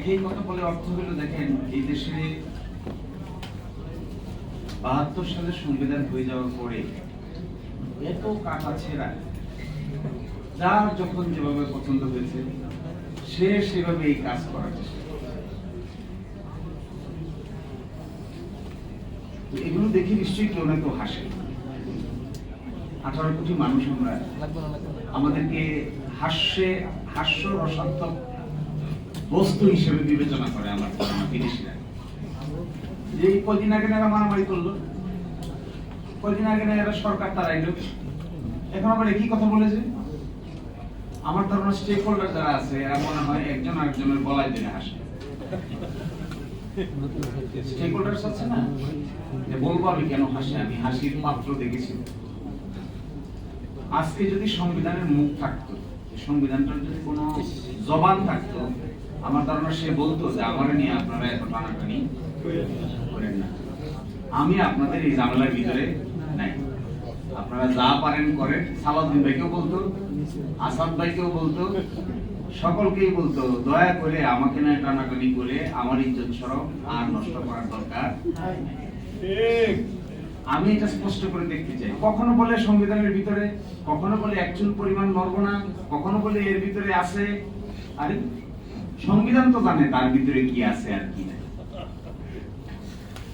একই কথা বলে অর্থ হলো, দেখেন এই দেশে ৭২ সালে সংবিধান হয়ে যাওয়ার পরে এত কাটা ছেঁড়া, যার যখন যেভাবে পছন্দ হয়েছে সে সেভাবে এই কাজ করার চেষ্টা করে। এগুলো দেখে নিশ্চয়ই কেউ না কেউ হাসে। 18 কোটি মানুষ আমরা, আমাদেরকে হাস্য রসাত্মক বস্তু হিসেবে বিবেচনা করে আমার বিদেশিরা। যে কদিন আগে এরা মারামারি করলো, কদিন আগে এরা সরকার তারাইলো, এখন আবার একই কথা বলেছে। আমার ধারণা স্টেক হোল্ডার যারা আছে এরা মনে হয় একজন আরেকজনের গলায় দিলে হাসে। স্টেক হোল্ডার আছে না, বলবো আমি কেন হাসি, আমি হাসির পাত্র দেখেছি। আজকে যদি সংবিধানের মুখ থাকতো, সংবিধানটার যদি কোনো জবান থাকতো, আমার ধারণা সে বলতো যে আমার নিয়ে আপনারা এত টানাটানি করেন না, আমি আপনাদের এই ঝামেলার ভিতরে নাই, আপনারা যা পারেন করেন। সালাউদ্দিন ভাইকেও বলতো, আসাদ ভাইকেও বলতো, সকলকেই বলতো দয়া করে আমাকে না টানাটানি করে আমার ইজ্জত সরব আর নষ্ট করার দরকার। আমি এটা স্পষ্ট করে দেখতে চাই। কখনো বলে সংবিধানের ভিতরে, কখনো বলে একচুল পরিমাণ নড়বো না, কখনো বলে এর ভিতরে আছে। আরে সংবিধান তো জানে তার ভিতরে কি আছে আর কি নাই,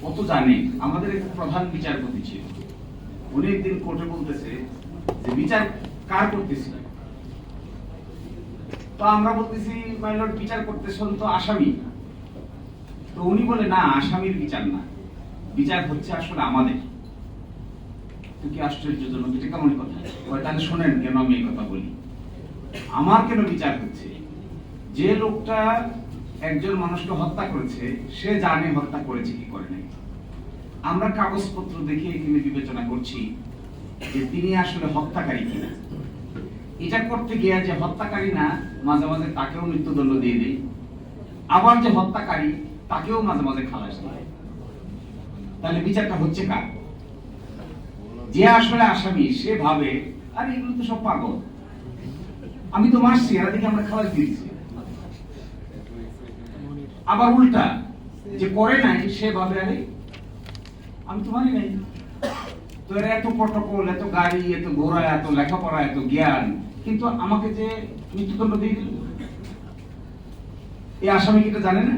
ও তো জানে। আমাদের এক প্রধান বিচারপতি ছিল, উনি একদিন কোর্টে বলতেছে যে বিচার কার করতেছি, তো আমরা বলতেছি মাই লর্ড বিচার করতেছেন তো আসামি। তো উনি বলে না, আসামির বিচার না, বিচার হচ্ছে আসলে আমাদের। তো কি আশ্চর্যজনক, এটা কেমন কথা? তাহলে শোনেন কেন আমি এই কথা বলি। আমার কেন বিচার হচ্ছে? যে লোকটা একজন মানুষকে হত্যা করেছে সে জানে হত্যা করেছে কি করে নাই। আমরা কাগজপত্র দেখে এখানে বিবেচনা করছি যে তিনি আসলে হত্যাকারী কিনা। এটা করতে গিয়ে যে হত্যাকারী না, মাঝে মাঝে তাকেও মৃত্যুদণ্ড দিয়ে দেয়, আবার যে হত্যাকারী তাকেও মাঝে মাঝে খালাস দেয়। তাহলে বিচারটা হচ্ছে কার? যে আসলে আসামি সে ভাবে আরে এগুলো তো সব পাগল, আমি তো মারছি, এরা দেখে আমরা খালাস দিয়েছি। আবার উল্টা যে করে নাই সে ভাবে আরে আমি তো মারি নাই, তো এরা এত প্রটোকল, এত গাড়ি, এত ঘোড়া, এত লেখাপড়া, এত জ্ঞান, কিন্তু আমাকে যে মৃত্যুদণ্ড দিয়ে দিল, এই আসামি কি এটা জানে না?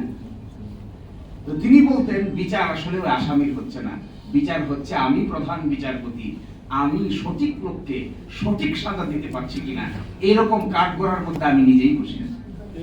তো তিনি বলতেন বিচার আসলে ওই আসামির হচ্ছে না, বিচার হচ্ছে আমি প্রধান বিচারপতি, আমি সঠিক লোককে সঠিক সাজা দিতে পারছি কিনা, এরকম কাঠগড়ার মধ্যে আমি নিজেই বসে আছি।